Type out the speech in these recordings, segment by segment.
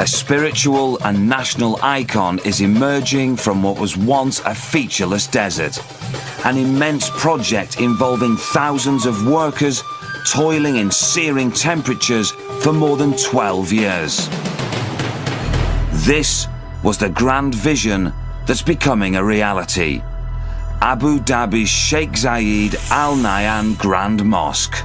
A spiritual and national icon is emerging from what was once a featureless desert. An immense project involving thousands of workers toiling in searing temperatures for more than 12 years. This was the grand vision that's becoming a reality. Abu Dhabi's Sheikh Zayed Al Nahyan Grand Mosque.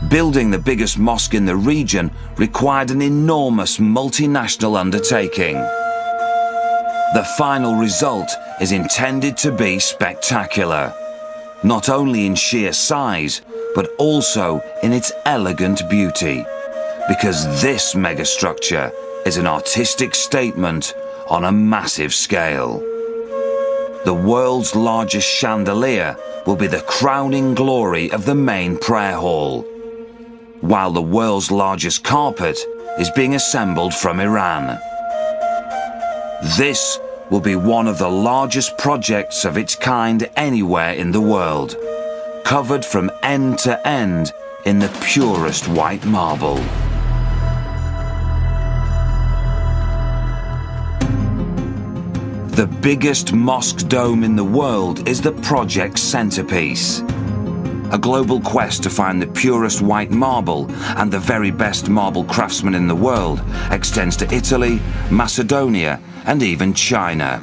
Building the biggest mosque in the region required an enormous multinational undertaking. The final result is intended to be spectacular, not only in sheer size, but also in its elegant beauty, because this megastructure is an artistic statement on a massive scale. The world's largest chandelier will be the crowning glory of the main prayer hall, while the world's largest carpet is being assembled from Iran. This will be one of the largest projects of its kind anywhere in the world, covered from end to end in the purest white marble. The biggest mosque dome in the world is the project's centerpiece. A global quest to find the purest white marble and the very best marble craftsmen in the world extends to Italy, Macedonia, and even China.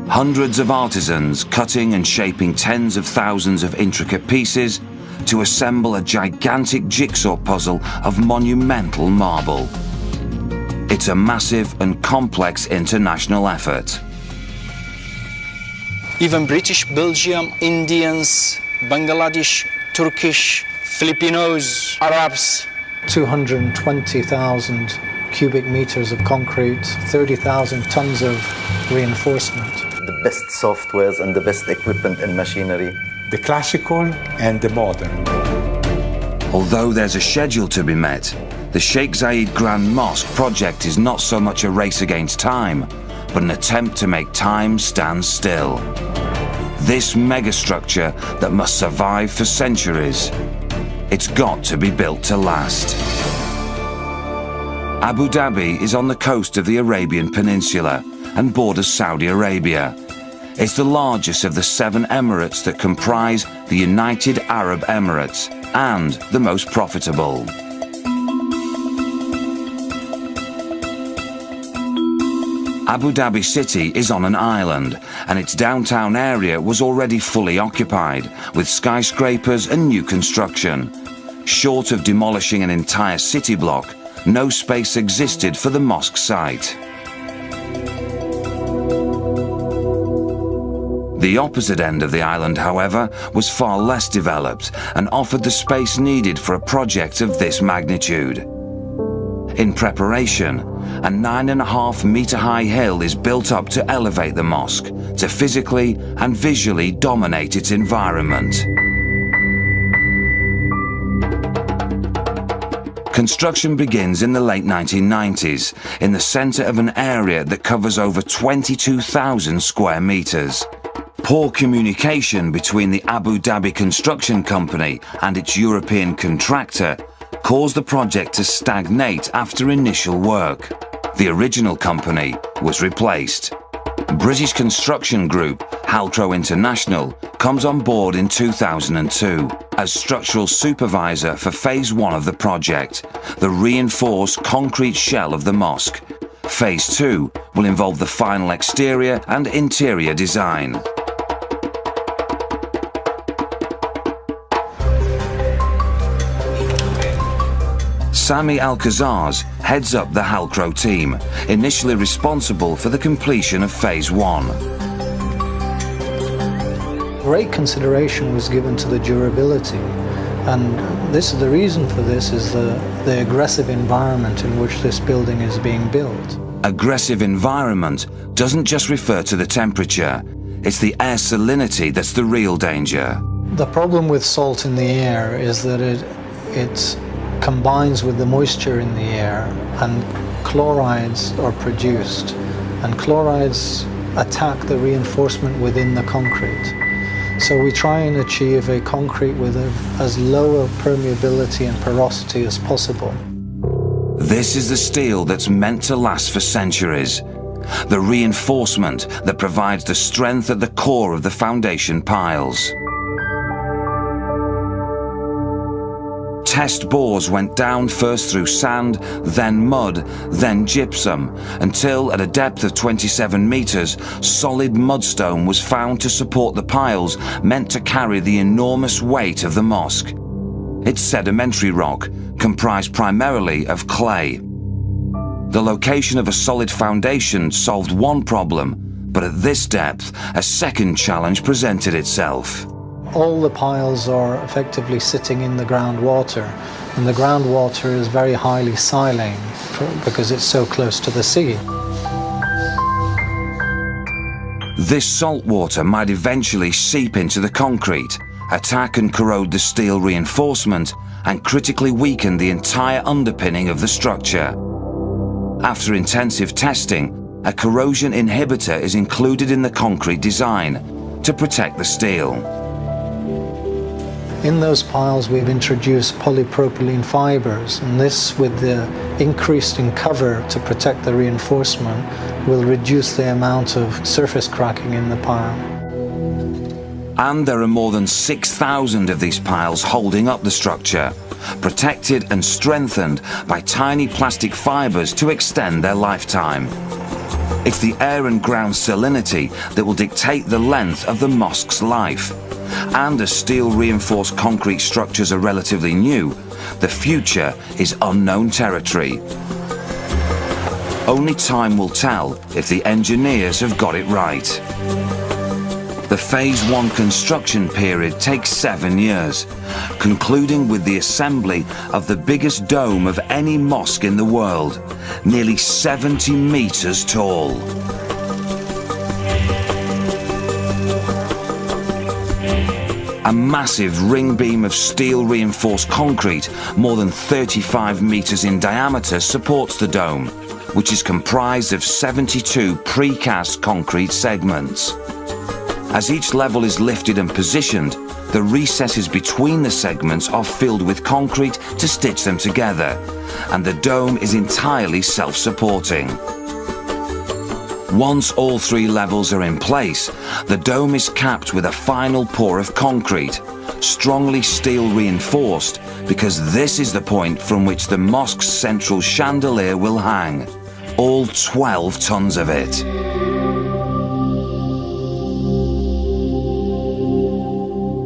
Hundreds of artisans cutting and shaping tens of thousands of intricate pieces to assemble a gigantic jigsaw puzzle of monumental marble. It's a massive and complex international effort. Even British, Belgium, Indians, Bangladesh, Turkish, Filipinos, Arabs. 220,000 cubic meters of concrete, 30,000 tons of reinforcement. The best softwares and the best equipment and machinery. The classical and the modern. Although there's a schedule to be met, the Sheikh Zayed Grand Mosque project is not so much a race against time, but an attempt to make time stand still. This megastructure that must survive for centuries, it's got to be built to last. Abu Dhabi is on the coast of the Arabian Peninsula and borders Saudi Arabia. It's the largest of the 7 emirates that comprise the United Arab Emirates and the most profitable. Abu Dhabi city is on an island, and its downtown area was already fully occupied, with skyscrapers and new construction. Short of demolishing an entire city block, no space existed for the mosque site. The opposite end of the island, however, was far less developed and offered the space needed for a project of this magnitude. In preparation, a 9.5-meter high hill is built up to elevate the mosque, to physically and visually dominate its environment. Construction begins in the late 1990s, in the center of an area that covers over 22,000 square meters. Poor communication between the Abu Dhabi Construction Company and its European contractor caused the project to stagnate after initial work. The original company was replaced. British construction group Halcro International comes on board in 2002 as structural supervisor for Phase 1 of the project, the reinforced concrete shell of the mosque. Phase 2 will involve the final exterior and interior design. Sami Al-Khazaz heads up the Halcro team, initially responsible for the completion of Phase 1. Great consideration was given to the durability, and the reason for this is the aggressive environment in which this building is being built. Aggressive environment doesn't just refer to the temperature, it's the air salinity that's the real danger. The problem with salt in the air is that it combines with the moisture in the air, and chlorides are produced, and chlorides attack the reinforcement within the concrete. So we try and achieve a concrete with as low a permeability and porosity as possible. This is the steel that's meant to last for centuries. The reinforcement that provides the strength at the core of the foundation piles. Test bores went down first through sand, then mud, then gypsum, until at a depth of 27 meters, solid mudstone was found to support the piles meant to carry the enormous weight of the mosque. It's sedimentary rock, comprised primarily of clay. The location of a solid foundation solved one problem, but at this depth, a second challenge presented itself. All the piles are effectively sitting in the groundwater, and the groundwater is very highly saline because it's so close to the sea. This salt water might eventually seep into the concrete, attack and corrode the steel reinforcement, and critically weaken the entire underpinning of the structure. After intensive testing, a corrosion inhibitor is included in the concrete design to protect the steel. In those piles we've introduced polypropylene fibers, and this, with the increase in cover to protect the reinforcement, will reduce the amount of surface cracking in the pile. And there are more than 6,000 of these piles holding up the structure, protected and strengthened by tiny plastic fibers to extend their lifetime. It's the air and ground salinity that will dictate the length of the mosque's life. And as steel-reinforced concrete structures are relatively new, the future is unknown territory. Only time will tell if the engineers have got it right. The Phase 1 construction period takes 7 years, concluding with the assembly of the biggest dome of any mosque in the world, nearly 70 meters tall. A massive ring beam of steel-reinforced concrete, more than 35 meters in diameter, supports the dome, which is comprised of 72 precast concrete segments. As each level is lifted and positioned, the recesses between the segments are filled with concrete to stitch them together, and the dome is entirely self-supporting. Once all 3 levels are in place, the dome is capped with a final pour of concrete, strongly steel reinforced, because this is the point from which the mosque's central chandelier will hang, all 12 tons of it.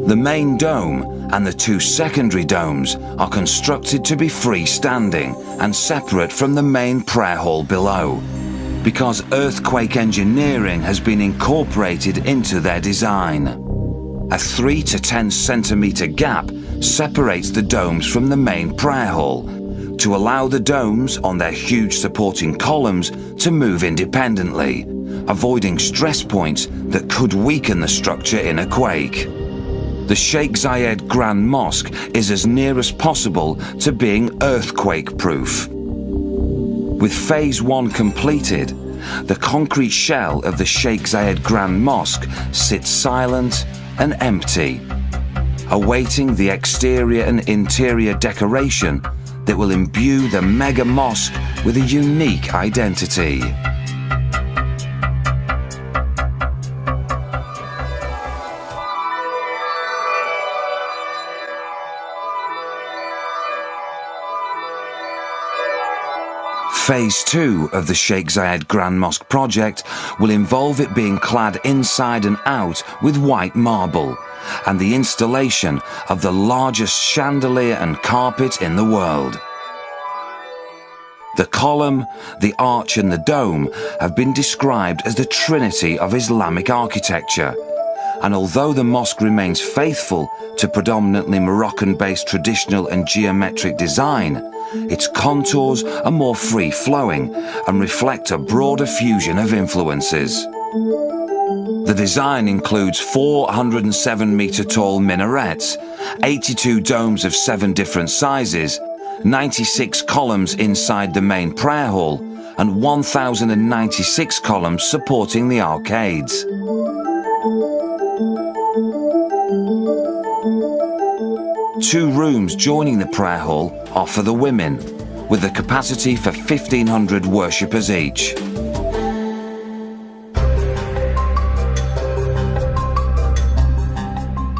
The main dome and the 2 secondary domes are constructed to be freestanding and separate from the main prayer hall below, because earthquake engineering has been incorporated into their design. A 3 to 10 centimeter gap separates the domes from the main prayer hall to allow the domes on their huge supporting columns to move independently, avoiding stress points that could weaken the structure in a quake. The Sheikh Zayed Grand Mosque is as near as possible to being earthquake-proof. With Phase 1 completed, the concrete shell of the Sheikh Zayed Grand Mosque sits silent and empty, awaiting the exterior and interior decoration that will imbue the mega mosque with a unique identity. Phase 2 of the Sheikh Zayed Grand Mosque project will involve it being clad inside and out with white marble and the installation of the largest chandelier and carpet in the world. The column, the arch and the dome have been described as the trinity of Islamic architecture, and although the mosque remains faithful to predominantly Moroccan-based traditional and geometric design, its contours are more free-flowing and reflect a broader fusion of influences. The design includes 407-meter-tall minarets, 82 domes of 7 different sizes, 96 columns inside the main prayer hall, and 1,096 columns supporting the arcades. Two rooms joining the prayer hall are for the women, with the capacity for 1,500 worshippers each.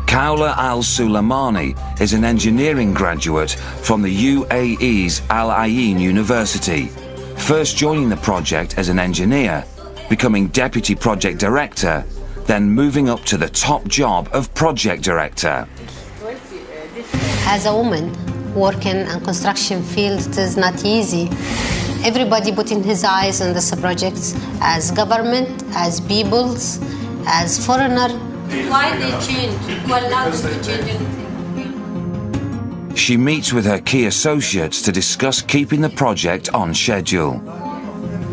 Kaula Al-Suleimani is an engineering graduate from the UAE's Al Ain University, first joining the project as an engineer, becoming deputy project director, then moving up to the top job of project director. As a woman working in construction field, it is not easy. Everybody putting his eyes on this project, as government, as peoples, as foreigner. Why they change? Who allowed them to change anything? She meets with her key associates to discuss keeping the project on schedule.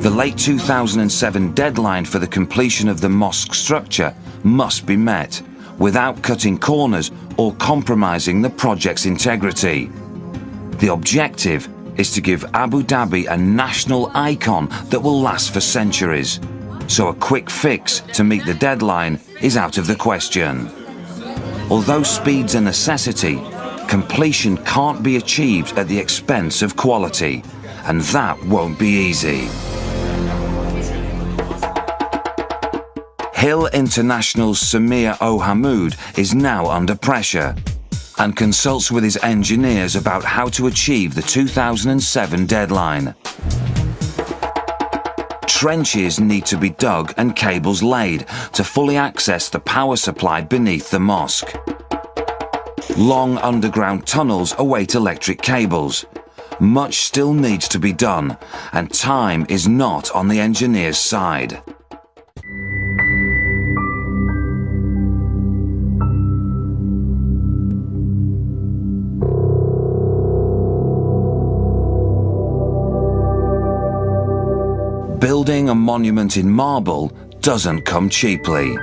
The late 2007 deadline for the completion of the mosque structure must be met without cutting corners or compromising the project's integrity. The objective is to give Abu Dhabi a national icon that will last for centuries. So a quick fix to meet the deadline is out of the question. Although speed's a necessity, completion can't be achieved at the expense of quality, and that won't be easy. Hill International's Samir Ohamud is now under pressure and consults with his engineers about how to achieve the 2007 deadline. Trenches need to be dug and cables laid to fully access the power supply beneath the mosque. Long underground tunnels await electric cables. Much still needs to be done, and time is not on the engineer's side. Building a monument in marble doesn't come cheaply.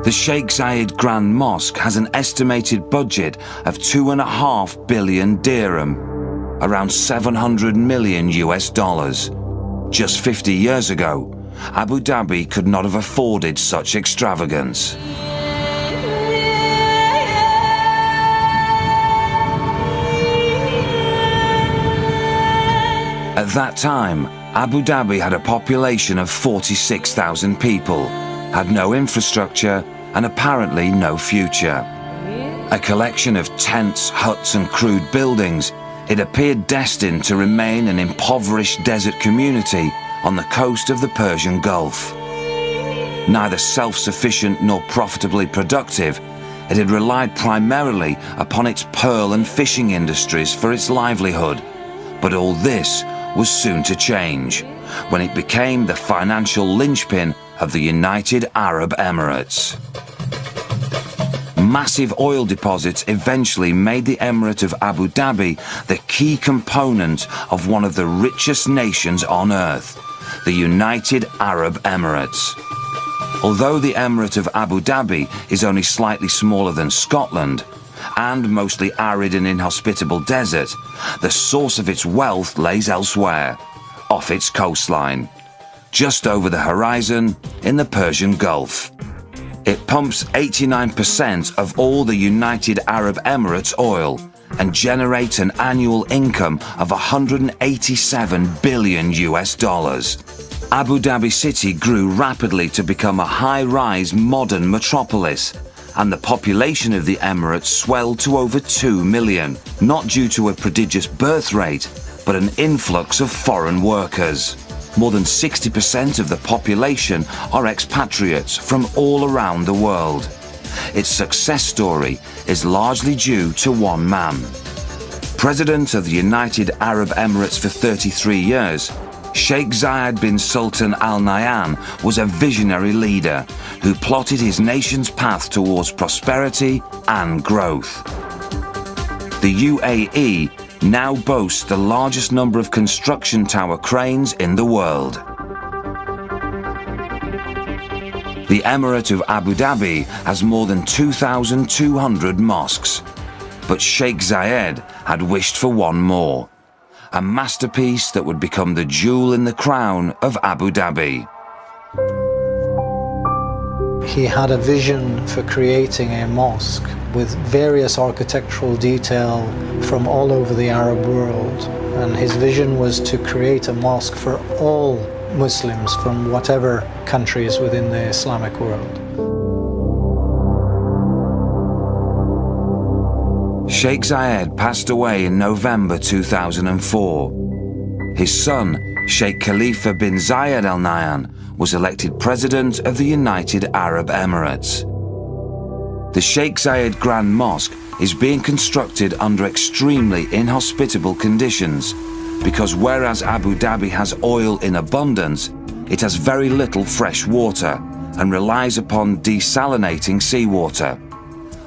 The Sheikh Zayed Grand Mosque has an estimated budget of 2.5 billion dirham, around 700 million US dollars. Just 50 years ago, Abu Dhabi could not have afforded such extravagance. At that time, Abu Dhabi had a population of 46,000 people, had no infrastructure, and apparently no future. A collection of tents, huts, and crude buildings, it appeared destined to remain an impoverished desert community on the coast of the Persian Gulf. Neither self-sufficient nor profitably productive, it had relied primarily upon its pearl and fishing industries for its livelihood. But all this was soon to change, when it became the financial linchpin of the United Arab Emirates. Massive oil deposits eventually made the Emirate of Abu Dhabi the key component of one of the richest nations on earth, the United Arab Emirates. Although the Emirate of Abu Dhabi is only slightly smaller than Scotland, and mostly arid and inhospitable desert, the source of its wealth lays elsewhere, off its coastline, just over the horizon in the Persian Gulf. It pumps 89% of all the United Arab Emirates oil and generates an annual income of 187 billion US dollars. Abu Dhabi city grew rapidly to become a high-rise modern metropolis, and the population of the Emirates swelled to over 2 million, not due to a prodigious birth rate, but an influx of foreign workers. More than 60% of the population are expatriates from all around the world. Its success story is largely due to one man. President of the United Arab Emirates for 33 years, Sheikh Zayed bin Sultan Al Nahyan was a visionary leader who plotted his nation's path towards prosperity and growth. The UAE now boasts the largest number of construction tower cranes in the world. The Emirate of Abu Dhabi has more than 2,200 mosques, but Sheikh Zayed had wished for one more. A masterpiece that would become the jewel in the crown of Abu Dhabi. He had a vision for creating a mosque with various architectural detail from all over the Arab world. And his vision was to create a mosque for all Muslims from whatever countries within the Islamic world. Sheikh Zayed passed away in November 2004. His son, Sheikh Khalifa bin Zayed Al Nahyan, was elected President of the United Arab Emirates. The Sheikh Zayed Grand Mosque is being constructed under extremely inhospitable conditions because whereas Abu Dhabi has oil in abundance, it has very little fresh water and relies upon desalinating seawater.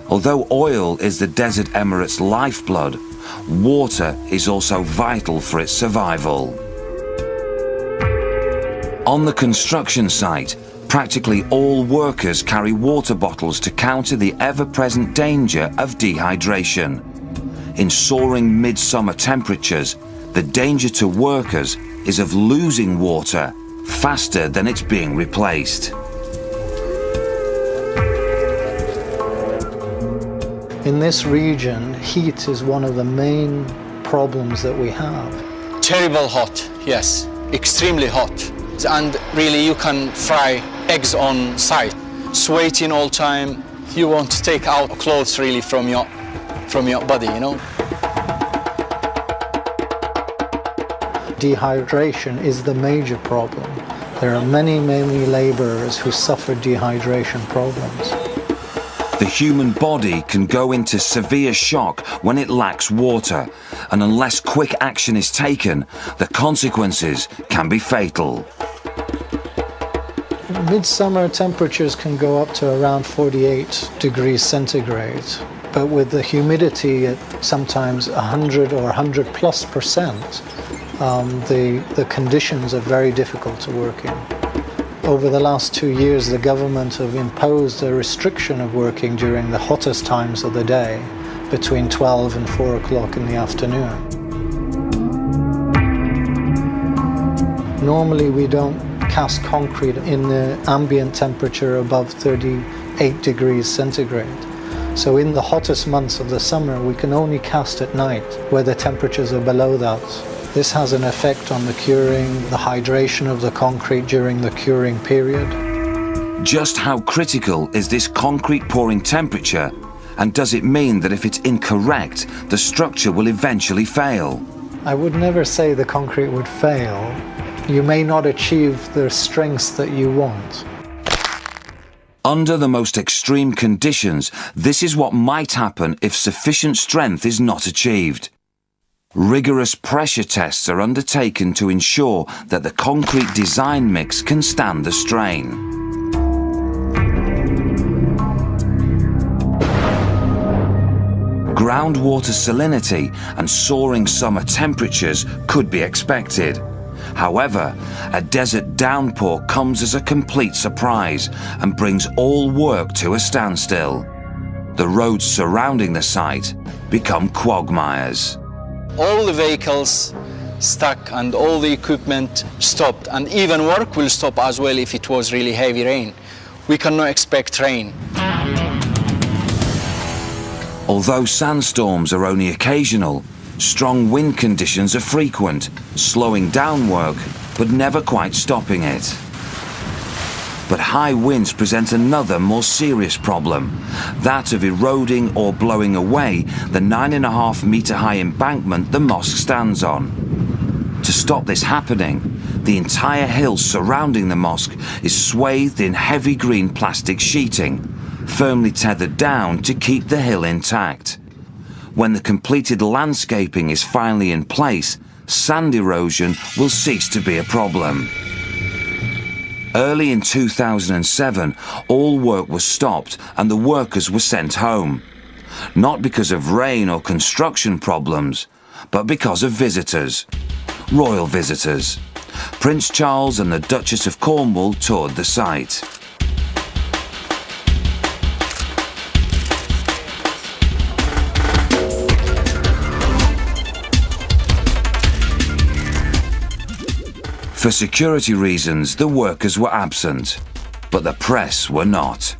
Although oil is the desert emirate's lifeblood, water is also vital for its survival. On the construction site, practically all workers carry water bottles to counter the ever-present danger of dehydration. In soaring midsummer temperatures, the danger to workers is of losing water faster than it's being replaced. In this region, heat is one of the main problems that we have. Terrible hot, yes, extremely hot. And really you can fry eggs on site. Sweating all time, you want to take out clothes really from your body, you know. Dehydration is the major problem. There are many laborers who suffer dehydration problems. The human body can go into severe shock when it lacks water, and unless quick action is taken, the consequences can be fatal. Midsummer temperatures can go up to around 48 degrees centigrade, but with the humidity at sometimes 100 or 100+%, the conditions are very difficult to work in. Over the last 2 years, the government have imposed a restriction of working during the hottest times of the day, between 12 and 4 o'clock in the afternoon. Normally we don't cast concrete in the ambient temperature above 38 degrees centigrade. So in the hottest months of the summer, we can only cast at night where the temperatures are below that. This has an effect on the curing, the hydration of the concrete during the curing period. Just how critical is this concrete pouring temperature, and does it mean that if it's incorrect, the structure will eventually fail? I would never say the concrete would fail. You may not achieve the strengths that you want. Under the most extreme conditions, this is what might happen if sufficient strength is not achieved. Rigorous pressure tests are undertaken to ensure that the concrete design mix can stand the strain. Groundwater salinity and soaring summer temperatures could be expected. However, a desert downpour comes as a complete surprise and brings all work to a standstill. The roads surrounding the site become quagmires. All the vehicles stuck and all the equipment stopped, and even work will stop as well if it was really heavy rain. We cannot expect rain. Although sandstorms are only occasional, strong wind conditions are frequent, slowing down work but never quite stopping it. But high winds present another more serious problem, that of eroding or blowing away the 9.5-metre high embankment the mosque stands on. To stop this happening, the entire hill surrounding the mosque is swathed in heavy green plastic sheeting, firmly tethered down to keep the hill intact. When the completed landscaping is finally in place, sand erosion will cease to be a problem. Early in 2007, all work was stopped and the workers were sent home. Not because of rain or construction problems, but because of visitors. Royal visitors. Prince Charles and the Duchess of Cornwall toured the site. For security reasons, the workers were absent. but the press were not.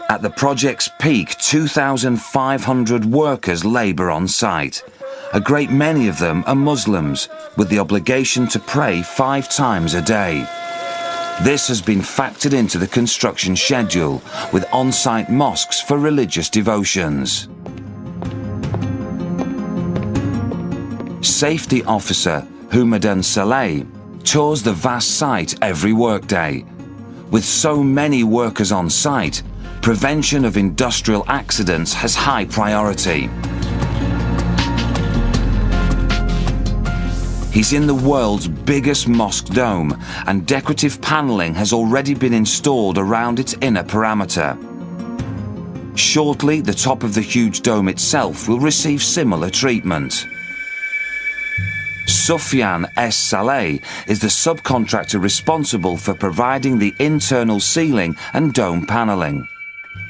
At the project's peak, 2,500 workers labour on site. A great many of them are Muslims, with the obligation to pray 5 times a day. This has been factored into the construction schedule, with on-site mosques for religious devotions. Safety officer Humadan Saleh tours the vast site every workday. With so many workers on site, prevention of industrial accidents has high priority. He's in the world's biggest mosque dome, and decorative panelling has already been installed around its inner parameter. Shortly, the top of the huge dome itself will receive similar treatment. Sufyan S. Saleh is the subcontractor responsible for providing the internal ceiling and dome panelling.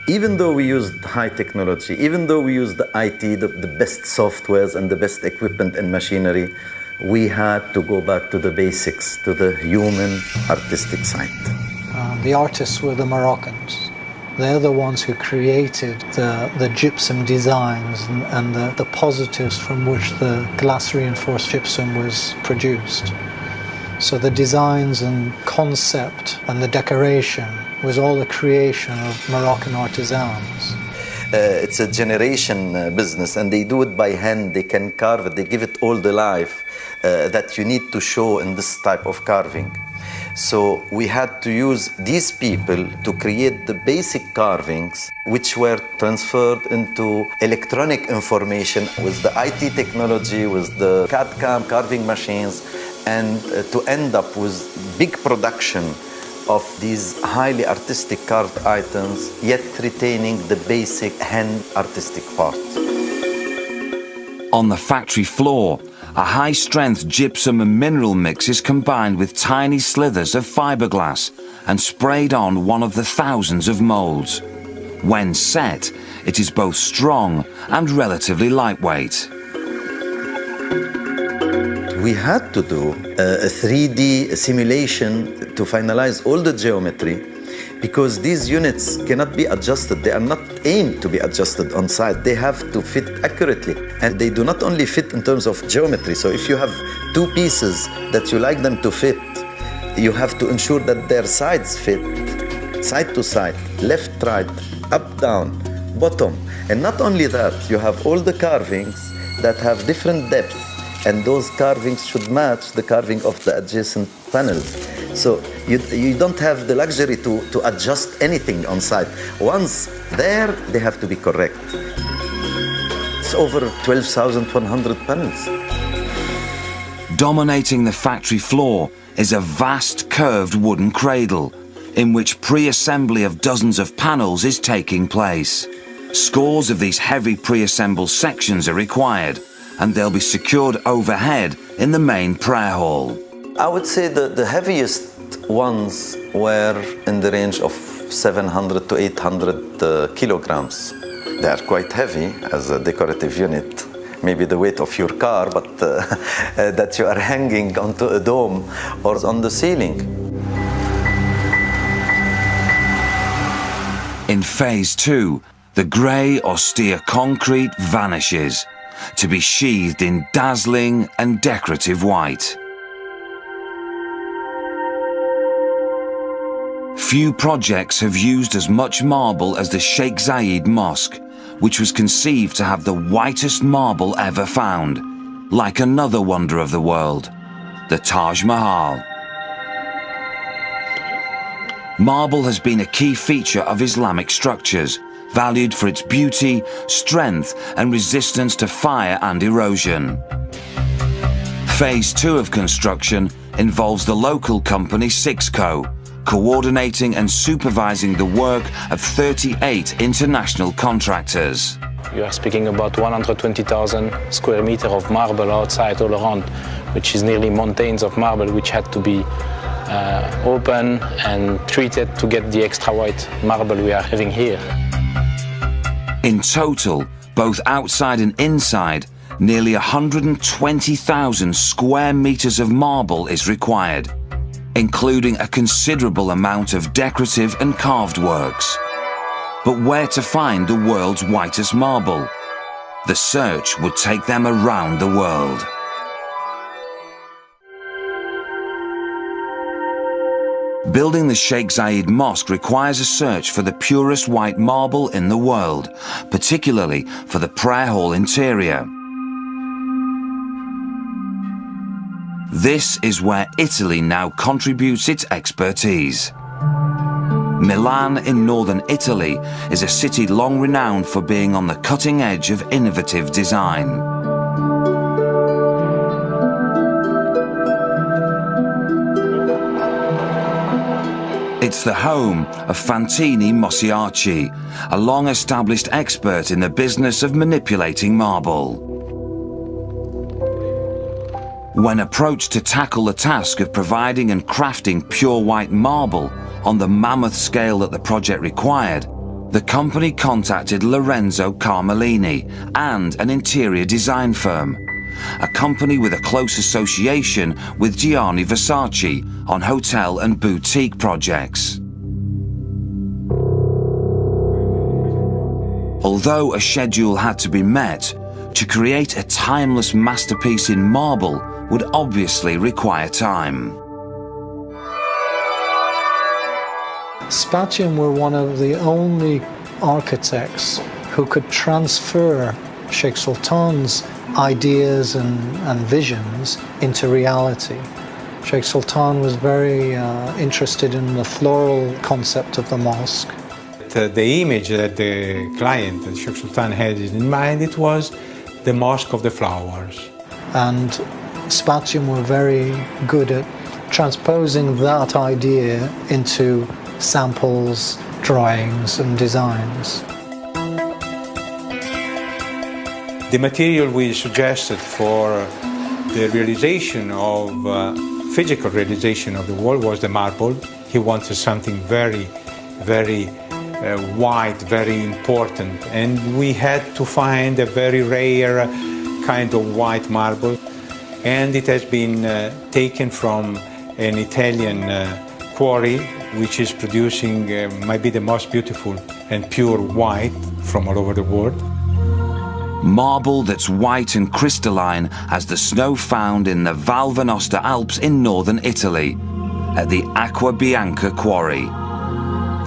Even though we used high technology, even though we used the IT, the best softwares and the best equipment and machinery, we had to go back to the basics, to the human artistic side. The artists were the Moroccans. They're the ones who created the gypsum designs and the positives from which the glass reinforced gypsum was produced. So the designs and concept and the decoration was all the creation of Moroccan artisans. It's a generation business, and they do it by hand. They can carve it, they give it all the life that you need to show in this type of carving. So we had to use these people to create the basic carvings, which were transferred into electronic information with the IT technology, with the CAD/CAM carving machines, and to end up with big production of these highly artistic carved items, yet retaining the basic hand artistic part. On the factory floor, a high-strength gypsum and mineral mix is combined with tiny slithers of fiberglass and sprayed on one of the thousands of molds. When set, it is both strong and relatively lightweight. We had to do a 3D simulation to finalize all the geometry, because these units cannot be adjusted. They are not aimed to be adjusted on site. They have to fit accurately. And they do not only fit in terms of geometry. So if you have 2 pieces that you like them to fit, you have to ensure that their sides fit, side to side, left, right, up, down, bottom. And not only that, you have all the carvings that have different depths, and those carvings should match the carving of the adjacent panels. So you don't have the luxury to adjust anything on site. Once there, they have to be correct. It's over 12,100 panels. Dominating the factory floor is a vast curved wooden cradle, in which pre-assembly of dozens of panels is taking place. Scores of these heavy pre-assembled sections are required, and they'll be secured overhead in the main prayer hall. I would say the heaviest ones were in the range of 700 to 800 kilograms. They are quite heavy as a decorative unit. Maybe the weight of your car, but that you are hanging onto a dome or on the ceiling. In phase 2, the grey, austere concrete vanishes, to be sheathed in dazzling and decorative white. Few projects have used as much marble as the Sheikh Zayed Mosque, which was conceived to have the whitest marble ever found, like another wonder of the world, the Taj Mahal. Marble has been a key feature of Islamic structures, valued for its beauty, strength and resistance to fire and erosion. Phase 2 of construction involves the local company Sixco, coordinating and supervising the work of 38 international contractors. You are speaking about 120,000 square meters of marble outside all around, which is nearly mountains of marble which had to be open and treated to get the extra white marble we are having here. In total, both outside and inside, Nearly 120,000 square meters of marble is required, including a considerable amount of decorative and carved works. But where to find the world's whitest marble? The search would take them around the world. Building the Sheikh Zayed Mosque requires a search for the purest white marble in the world, particularly for the prayer hall interior. This is where Italy now contributes its expertise. Milan in northern Italy is a city long renowned for being on the cutting edge of innovative design. It's the home of Fantini Mosiarci, a long-established expert in the business of manipulating marble. When approached to tackle the task of providing and crafting pure white marble on the mammoth scale that the project required, the company contacted Lorenzo Carmelini and an interior design firm, a company with a close association with Gianni Versace on hotel and boutique projects. Although a schedule had to be met, to create a timeless masterpiece in marble would obviously require time. Spatium were one of the only architects who could transfer Sheikh Sultan's ideas and visions into reality. Sheikh Sultan was very interested in the floral concept of the mosque. The image that the client, Sheikh Sultan, had in mind, it was the Mosque of the Flowers. And Spatium were very good at transposing that idea into samples, drawings and designs. The material we suggested for the realization of, physical realization of the wall was the marble. He wanted something very, very white, very important, and we had to find a very rare kind of white marble, and it has been taken from an Italian quarry which is producing might be the most beautiful and pure white from all over the world. Marble that's white and crystalline as the snow found in the Val Venosta Alps in northern Italy at the Acqua Bianca quarry.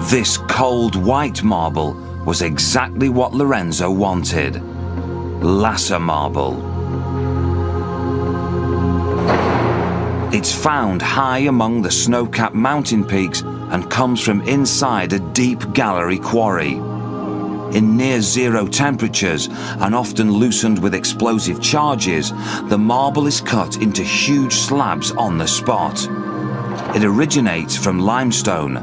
This cold white marble was exactly what Lorenzo wanted. Lassa marble. It's found high among the snow-capped mountain peaks and comes from inside a deep gallery quarry. In near-zero temperatures and often loosened with explosive charges, the marble is cut into huge slabs on the spot. It originates from limestone.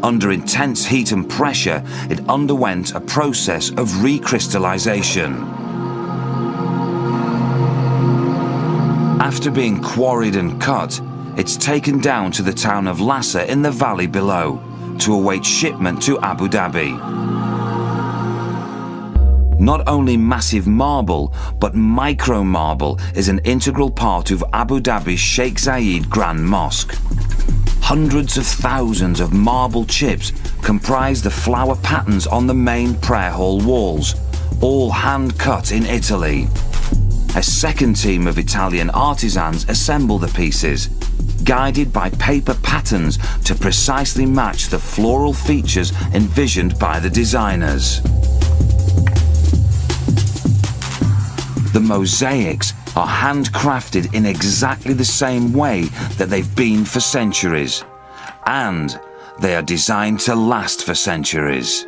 Under intense heat and pressure, it underwent a process of recrystallization. After being quarried and cut, it's taken down to the town of Lassa in the valley below to await shipment to Abu Dhabi. Not only massive marble, but micro marble is an integral part of Abu Dhabi's Sheikh Zayed Grand Mosque. Hundreds of thousands of marble chips comprise the flower patterns on the main prayer hall walls, all hand-cut in Italy. A second team of Italian artisans assemble the pieces, guided by paper patterns to precisely match the floral features envisioned by the designers. The mosaics are handcrafted in exactly the same way that they've been for centuries, and they are designed to last for centuries.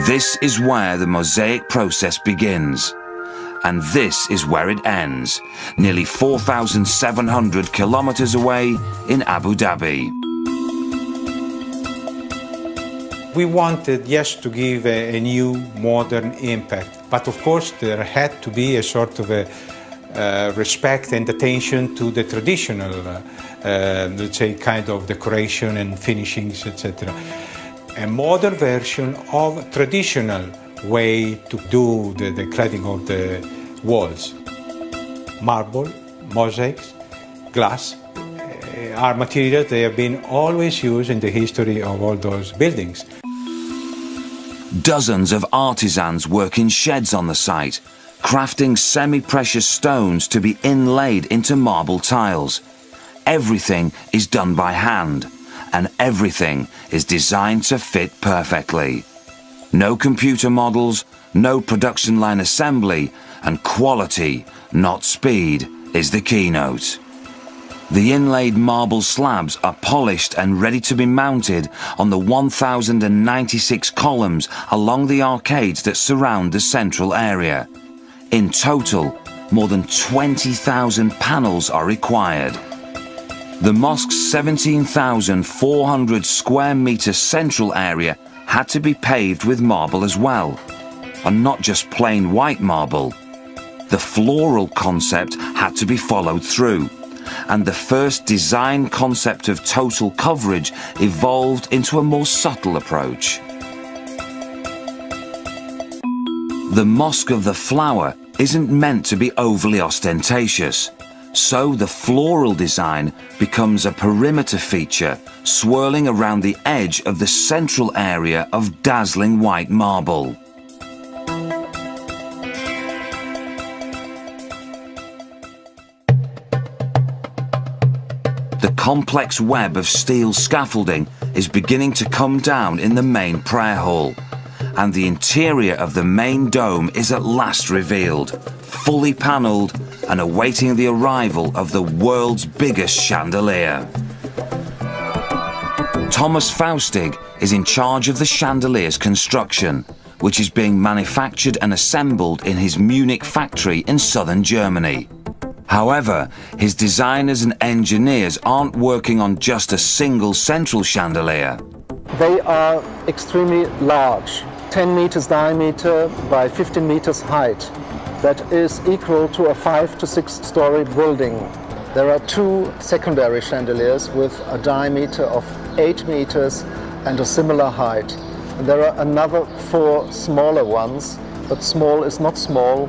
This is where the mosaic process begins, and this is where it ends, nearly 4,700 kilometers away in Abu Dhabi. We wanted, yes, to give a new, modern impact, but of course there had to be a sort of a respect and attention to the traditional, let's say, kind of decoration and finishings, etc. A modern version of traditional way to do the cladding walls. Marble, mosaics, glass are materials that have been always used in the history of all those buildings. Dozens of artisans work in sheds on the site, crafting semi-precious stones to be inlaid into marble tiles. Everything is done by hand, and everything is designed to fit perfectly. No computer models, no production line assembly, and quality, not speed, is the keynote. The inlaid marble slabs are polished and ready to be mounted on the 1,096 columns along the arcades that surround the central area. In total, more than 20,000 panels are required. The mosque's 17,400 square metre central area had to be paved with marble as well, and not just plain white marble. The floral concept had to be followed through, and the first design concept of total coverage evolved into a more subtle approach. The Mosque of the Flower isn't meant to be overly ostentatious, so the floral design becomes a perimeter feature swirling around the edge of the central area of dazzling white marble. The complex web of steel scaffolding is beginning to come down in the main prayer hall, and the interior of the main dome is at last revealed, fully panelled and awaiting the arrival of the world's biggest chandelier. Thomas Faustig is in charge of the chandelier's construction, which is being manufactured and assembled in his Munich factory in southern Germany. However, his designers and engineers aren't working on just a single central chandelier. They are extremely large, 10 meters diameter by 15 meters height. That is equal to a 5 to 6 story building. There are 2 secondary chandeliers with a diameter of 8 meters and a similar height. And there are another 4 smaller ones, but small is not small.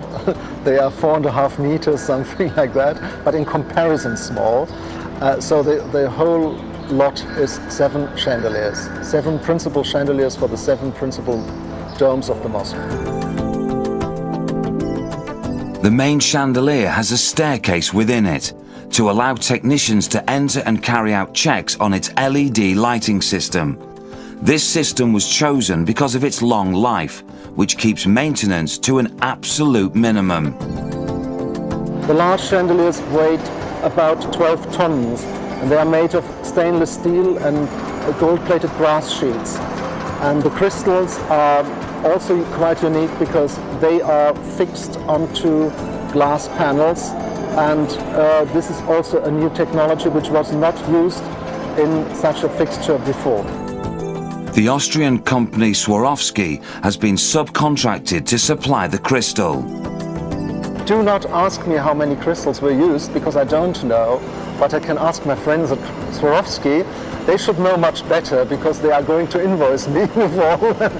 They are 4.5 meters, something like that, but in comparison small. So the whole lot is 7 chandeliers, 7 principal chandeliers for the 7 principal domes of the mosque. The main chandelier has a staircase within it to allow technicians to enter and carry out checks on its LED lighting system. This system was chosen because of its long life, which keeps maintenance to an absolute minimum. The large chandeliers weigh about 12 tons, and they are made of stainless steel and gold-plated brass sheets. And the crystals are also quite unique because they are fixed onto glass panels, and this is also a new technology which was not used in such a fixture before. The Austrian company Swarovski has been subcontracted to supply the crystal. Do not ask me how many crystals were used because I don't know, but I can ask my friends at Swarovski. They should know much better because they are going to invoice me with all that.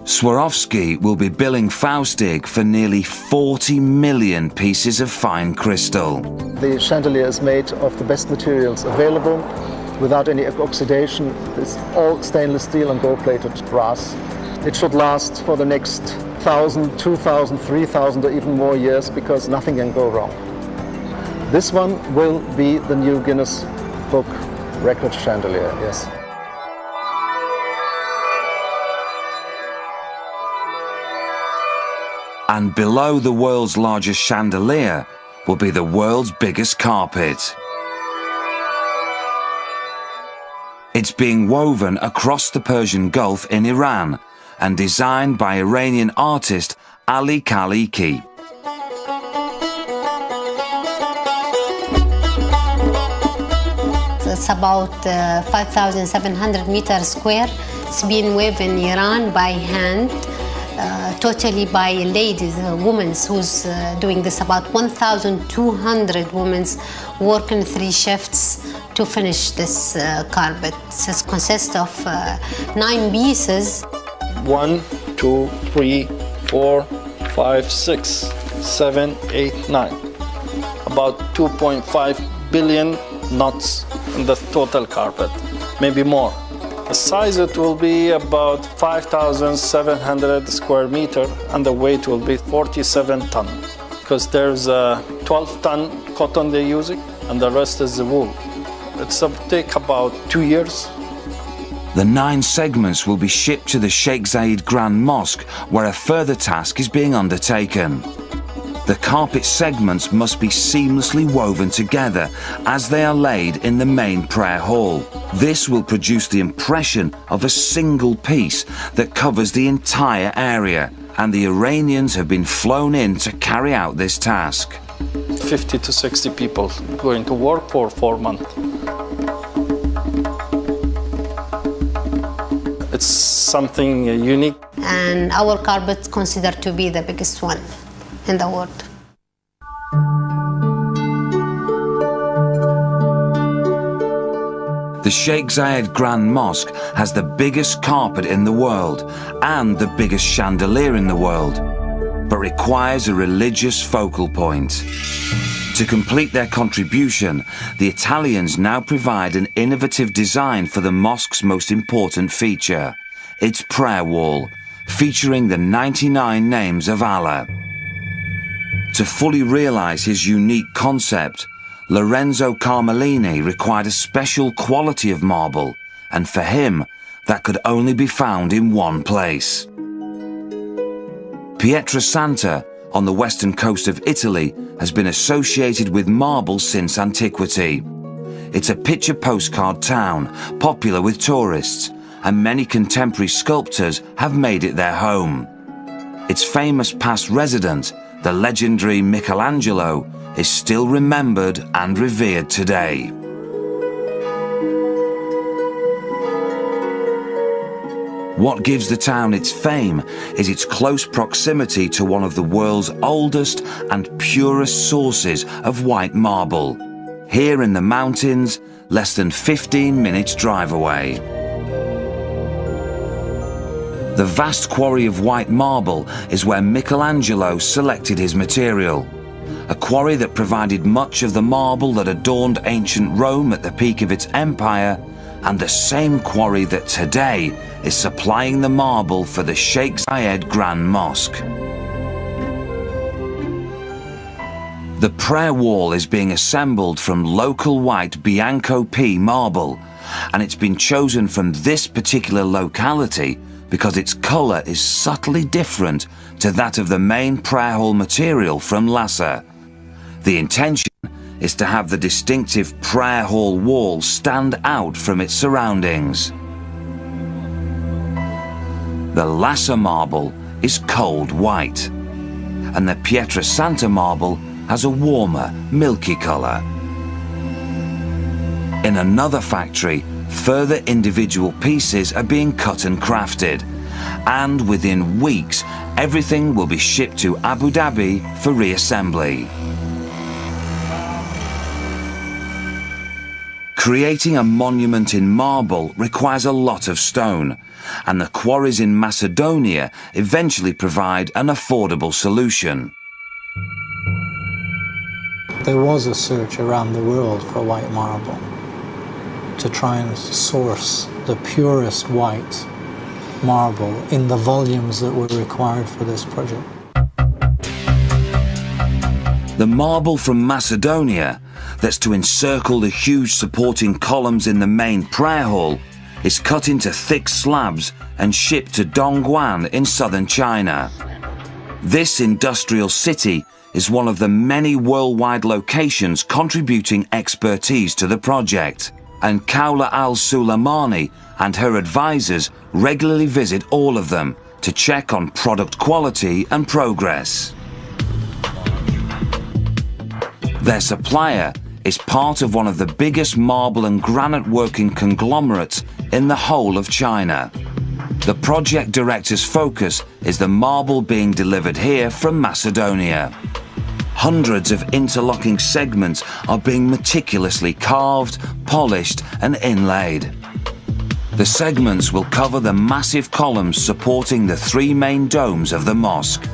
Swarovski will be billing Faustig for nearly 40 million pieces of fine crystal. The chandelier is made of the best materials available, without any oxidation. It's all stainless steel and gold-plated brass. It should last for the next 1,000, 2,000, 3,000 or even more years because nothing can go wrong. This one will be the new Guinness Book record chandelier, yes. And below the world's largest chandelier will be the world's biggest carpet. It's being woven across the Persian Gulf in Iran and designed by Iranian artist Ali Khaliki. It's about 5,700 meters square. It's been woven in Iran by hand, totally by ladies, women who's doing this. About 1,200 women work in 3 shifts to finish this carpet. It consists of 9 pieces. 1, 2, 3, 4, 5, 6, 7, 8, 9. About 2.5 billion knots in the total carpet, maybe more. The size it will be about 5,700 square meter, and the weight will be 47 ton, because there's a 12-ton cotton they're using, and the rest is the wool. It's take about 2 years. The 9 segments will be shipped to the Sheikh Zayed Grand Mosque, where a further task is being undertaken. The carpet segments must be seamlessly woven together as they are laid in the main prayer hall. This will produce the impression of a single piece that covers the entire area, and the Iranians have been flown in to carry out this task. 50 to 60 people going to work for 4 months. It's something unique. And our carpet considered to be the biggest one in the world. The Sheikh Zayed Grand Mosque has the biggest carpet in the world and the biggest chandelier in the world, but requires a religious focal point. To complete their contribution, the Italians now provide an innovative design for the mosque's most important feature, its prayer wall, featuring the 99 names of Allah. To fully realize his unique concept, Lorenzo Carmelini required a special quality of marble, and for him, that could only be found in one place. Pietrasanta, on the western coast of Italy, has been associated with marble since antiquity. It's a picture postcard town, popular with tourists, and many contemporary sculptors have made it their home. Its famous past resident, the legendary Michelangelo, is still remembered and revered today. What gives the town its fame is its close proximity to one of the world's oldest and purest sources of white marble. Here in the mountains, less than 15 minutes drive away. The vast quarry of white marble is where Michelangelo selected his material. A quarry that provided much of the marble that adorned ancient Rome at the peak of its empire, and the same quarry that today is supplying the marble for the Sheikh Zayed Grand Mosque. The prayer wall is being assembled from local white Bianco P marble, and it's been chosen from this particular locality because its colour is subtly different to that of the main prayer hall material from Lhasa. The intention is to have the distinctive prayer hall wall stand out from its surroundings. The Lhasa marble is cold white, and the Pietrasanta marble has a warmer, milky colour. In another factory, further individual pieces are being cut and crafted, and within weeks, everything will be shipped to Abu Dhabi for reassembly. Creating a monument in marble requires a lot of stone, and the quarries in Macedonia eventually provide an affordable solution. There was a search around the world for white marble to try and source the purest white marble in the volumes that were required for this project. The marble from Macedonia that's to encircle the huge supporting columns in the main prayer hall is cut into thick slabs and shipped to Dongguan in southern China. This industrial city is one of the many worldwide locations contributing expertise to the project, and Kaula al-Sulaimani and her advisors regularly visit all of them to check on product quality and progress. Their supplier is part of one of the biggest marble and granite working conglomerates in the whole of China. The project director's focus is the marble being delivered here from Macedonia. Hundreds of interlocking segments are being meticulously carved, polished and inlaid. The segments will cover the massive columns supporting the three main domes of the mosque,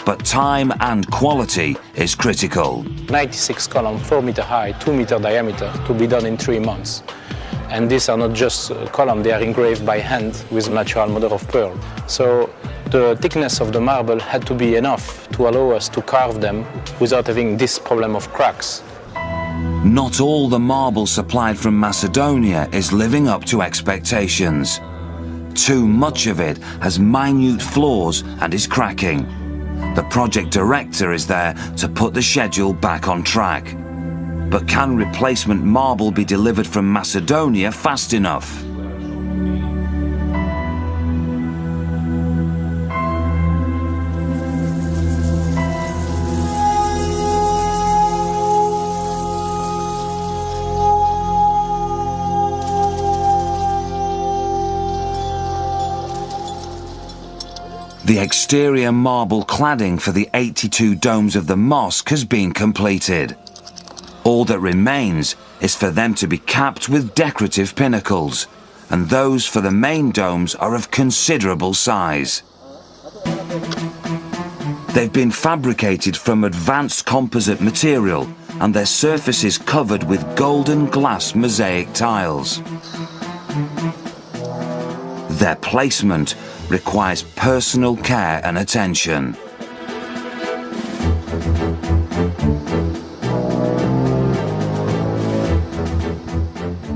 but time and quality is critical. 96 columns, 4 meter high, 2 meter diameter, to be done in 3 months. And these are not just columns, they are engraved by hand with natural mother of pearl. So the thickness of the marble had to be enough to allow us to carve them without having this problem of cracks. Not all the marble supplied from Macedonia is living up to expectations. Too much of it has minute flaws and is cracking. The project director is there to put the schedule back on track. But can replacement marble be delivered from Macedonia fast enough? The exterior marble cladding for the 82 domes of the mosque has been completed. All that remains is for them to be capped with decorative pinnacles, and those for the main domes are of considerable size. They've been fabricated from advanced composite material, and their surfaces covered with golden glass mosaic tiles. Their placement requires personal care and attention.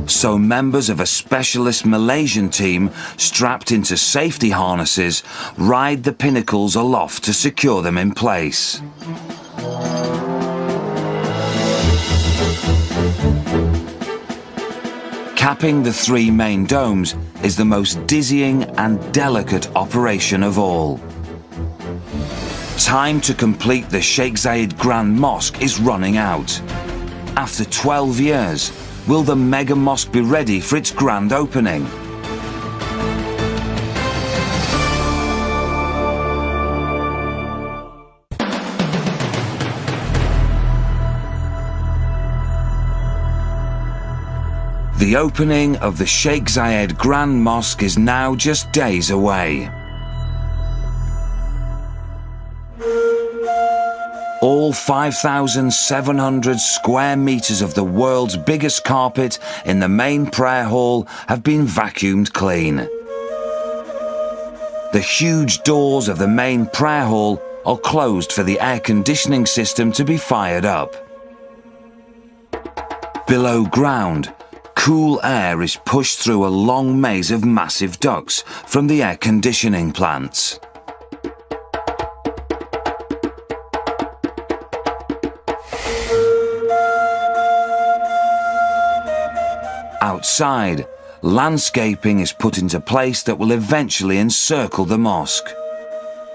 So members of a specialist Malaysian team strapped into safety harnesses ride the pinnacles aloft to secure them in place. Capping the three main domes is the most dizzying and delicate operation of all. Time to complete the Sheikh Zayed Grand Mosque is running out. After 12 years, will the mega mosque be ready for its grand opening? The opening of the Sheikh Zayed Grand Mosque is now just days away. All 5,700 square meters of the world's biggest carpet in the main prayer hall have been vacuumed clean. The huge doors of the main prayer hall are closed for the air conditioning system to be fired up. Below ground, cool air is pushed through a long maze of massive ducts from the air conditioning plants. Outside, landscaping is put into place that will eventually encircle the mosque.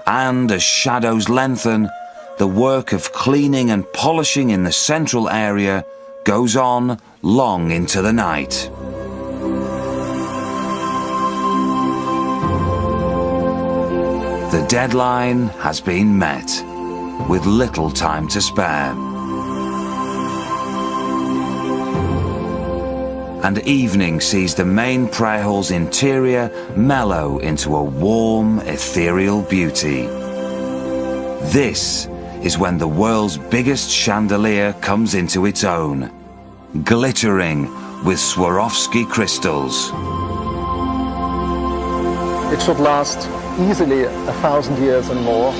And as shadows lengthen, the work of cleaning and polishing in the central area goes on long into the night. The deadline has been met, with little time to spare. And evening sees the main prayer hall's interior mellow into a warm, ethereal beauty. This is when the world's biggest chandelier comes into its own, glittering with Swarovski crystals. It should last easily 1,000 years and more.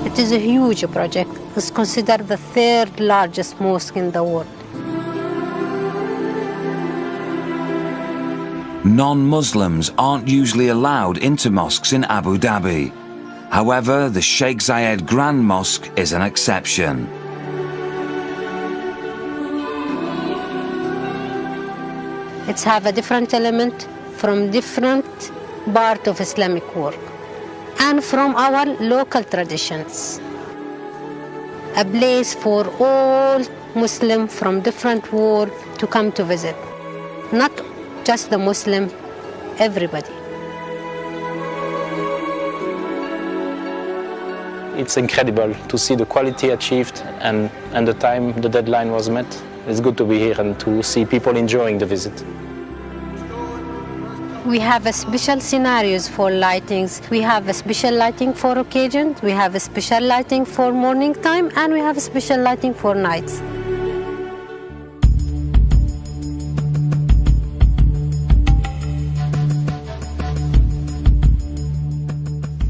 It is a huge project. It's considered the third largest mosque in the world. Non-Muslims aren't usually allowed into mosques in Abu Dhabi. However, the Sheikh Zayed Grand Mosque is an exception. It's have a different element from different part of Islamic work and from our local traditions. A place for all Muslims from different world to come to visit. Not just the Muslim, everybody. it's incredible to see the quality achieved and the time the deadline was met. It's good to be here and to see people enjoying the visit. We have a special scenarios for lightings. We have a special lighting for occasions. We have a special lighting for morning time, and we have a special lighting for nights.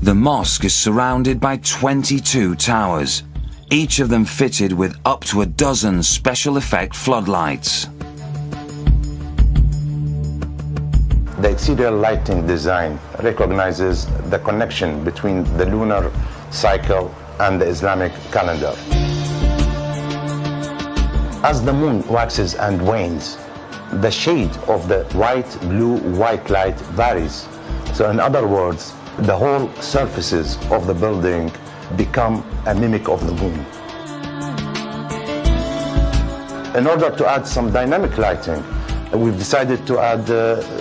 The mosque is surrounded by 22 towers, each of them fitted with up to a dozen special effect floodlights. The exterior lighting design recognizes the connection between the lunar cycle and the Islamic calendar. As the moon waxes and wanes, the shade of the white, blue, white light varies. So in other words, the whole surfaces of the building become a mimic of the moon. In order to add some dynamic lighting, we've decided to add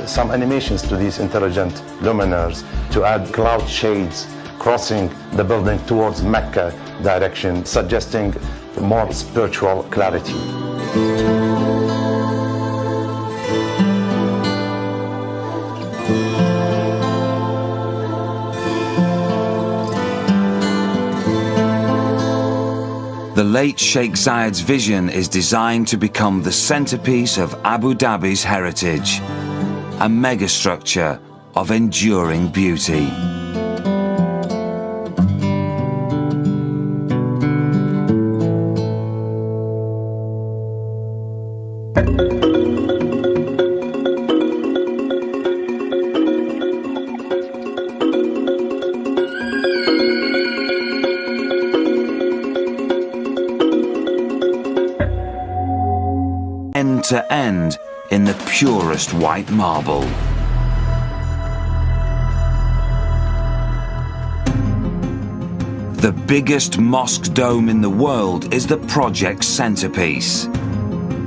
some animations to these intelligent luminaires, to add cloud shades crossing the building towards Mecca direction, suggesting more spiritual clarity. The late Sheikh Zayed's vision is designed to become the centerpiece of Abu Dhabi's heritage, a megastructure of enduring beauty. End to end in the purest white marble. The biggest mosque dome in the world is the project's centerpiece.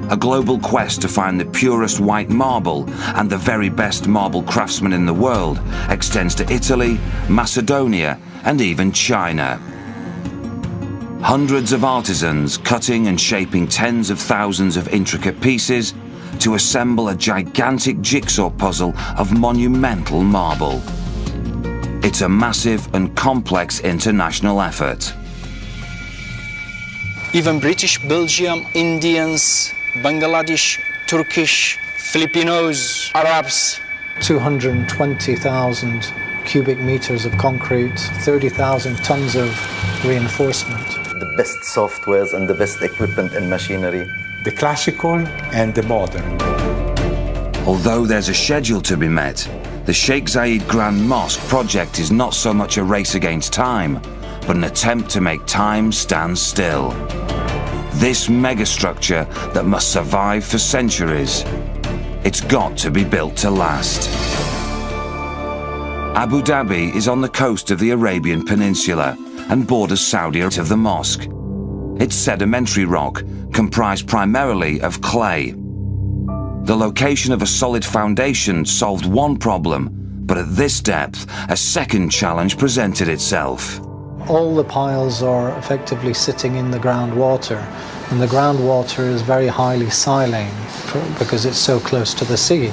A global quest to find the purest white marble and the very best marble craftsmen in the world extends to Italy, Macedonia, and even China. Hundreds of artisans cutting and shaping tens of thousands of intricate pieces to assemble a gigantic jigsaw puzzle of monumental marble. It's a massive and complex international effort. Even British, Belgium, Indians, Bangladesh, Turkish, Filipinos, Arabs. 220,000 cubic meters of concrete, 30,000 tons of reinforcement. The best softwares and the best equipment and machinery. The classical and the modern. Although there's a schedule to be met, the Sheikh Zayed Grand Mosque project is not so much a race against time, but an attempt to make time stand still. This megastructure that must survive for centuries, it's got to be built to last. Abu Dhabi is on the coast of the Arabian Peninsula and borders Saudi out of the mosque. It's sedimentary rock, comprised primarily of clay. The location of a solid foundation solved one problem, but at this depth, a second challenge presented itself. All the piles are effectively sitting in the groundwater, and the groundwater is very highly saline because it's so close to the sea.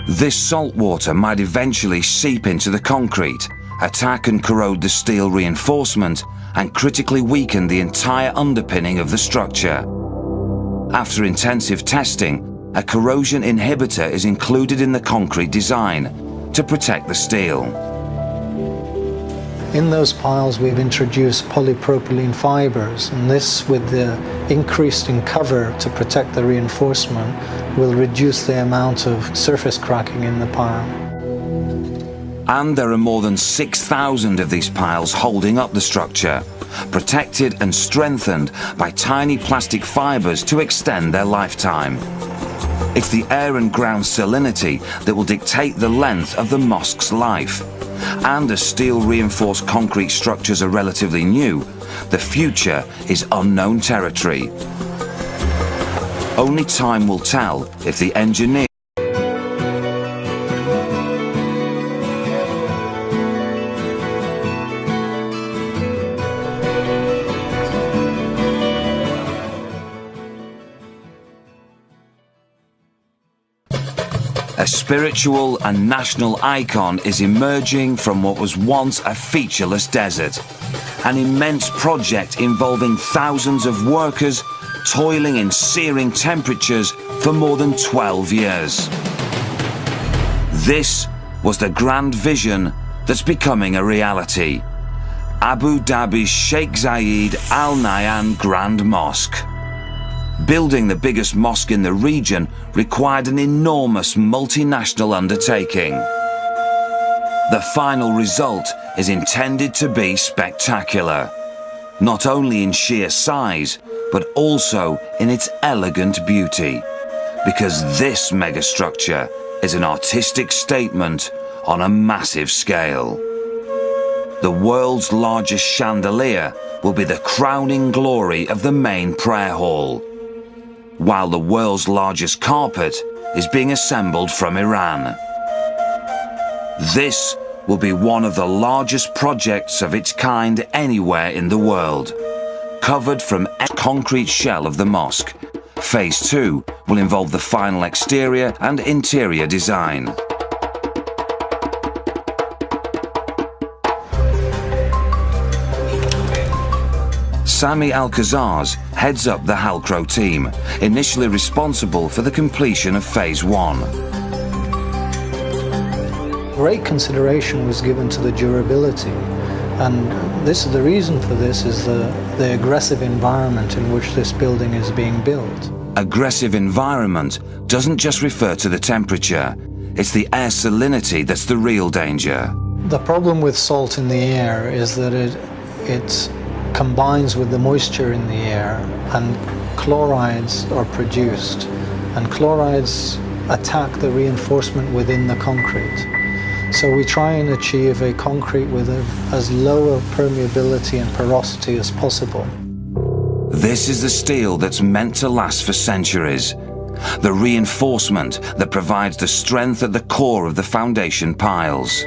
This salt water might eventually seep into the concrete, attack and corrode the steel reinforcement, and critically weaken the entire underpinning of the structure. After intensive testing, a corrosion inhibitor is included in the concrete design to protect the steel. In those piles we've introduced polypropylene fibers, and this, with the increase in cover to protect the reinforcement, will reduce the amount of surface cracking in the pile. And there are more than 6,000 of these piles holding up the structure, protected and strengthened by tiny plastic fibers to extend their lifetime. It's the air and ground salinity that will dictate the length of the mosque's life. And as steel-reinforced concrete structures are relatively new, the future is unknown territory. Only time will tell if the engineer spiritual and national icon is emerging from what was once a featureless desert. An immense project involving thousands of workers toiling in searing temperatures for more than 12 years. This was the grand vision that's becoming a reality. Abu Dhabi's Sheikh Zayed Al Nahyan Grand Mosque. Building the biggest mosque in the region required an enormous multinational undertaking. The final result is intended to be spectacular, not only in sheer size, but also in its elegant beauty, because this megastructure is an artistic statement on a massive scale. The world's largest chandelier will be the crowning glory of the main prayer hall, while the world's largest carpet is being assembled from Iran. This will be one of the largest projects of its kind anywhere in the world, covered from the concrete shell of the mosque. Phase 2 will involve the final exterior and interior design. Sami Al-Khazaz heads up the Halcro team, initially responsible for the completion of Phase 1. Great consideration was given to the durability, and the reason for this is the aggressive environment in which this building is being built. Aggressive environment doesn't just refer to the temperature, it's the air salinity that's the real danger. The problem with salt in the air is that it combines with the moisture in the air, and chlorides are produced, and chlorides attack the reinforcement within the concrete. So we try and achieve a concrete with as low a permeability and porosity as possible. This is the steel that's meant to last for centuries. The reinforcement that provides the strength at the core of the foundation piles.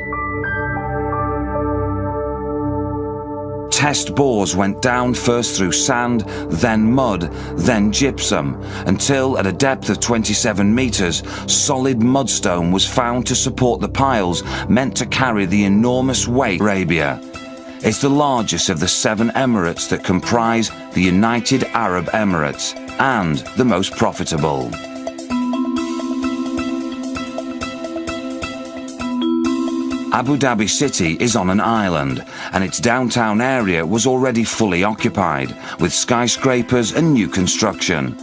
Test bores went down first through sand, then mud, then gypsum, until at a depth of 27 meters, solid mudstone was found to support the piles meant to carry the enormous weight of Arabia. It's the largest of the 7 emirates that comprise the United Arab Emirates, and the most profitable. Abu Dhabi city is on an island, and its downtown area was already fully occupied, with skyscrapers and new construction.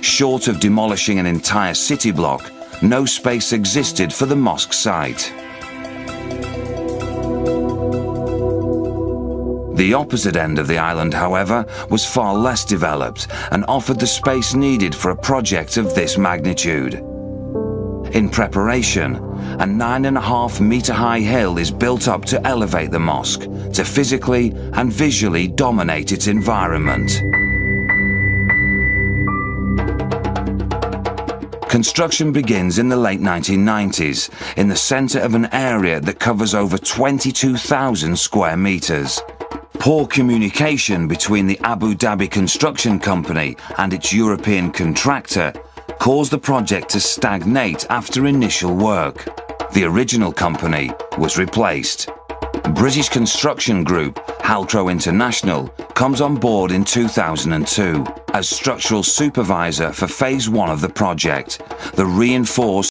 Short of demolishing an entire city block, no space existed for the mosque site. The opposite end of the island, however, was far less developed and offered the space needed for a project of this magnitude. In preparation, a 9.5 meter high hill is built up to elevate the mosque, to physically and visually dominate its environment. Construction begins in the late 1990s, in the center of an area that covers over 22,000 square meters. Poor communication between the Abu Dhabi Construction Company and its European contractor caused the project to stagnate after initial work. The original company was replaced. British construction group Halcro International comes on board in 2002 as structural supervisor for Phase 1 of the project, the reinforced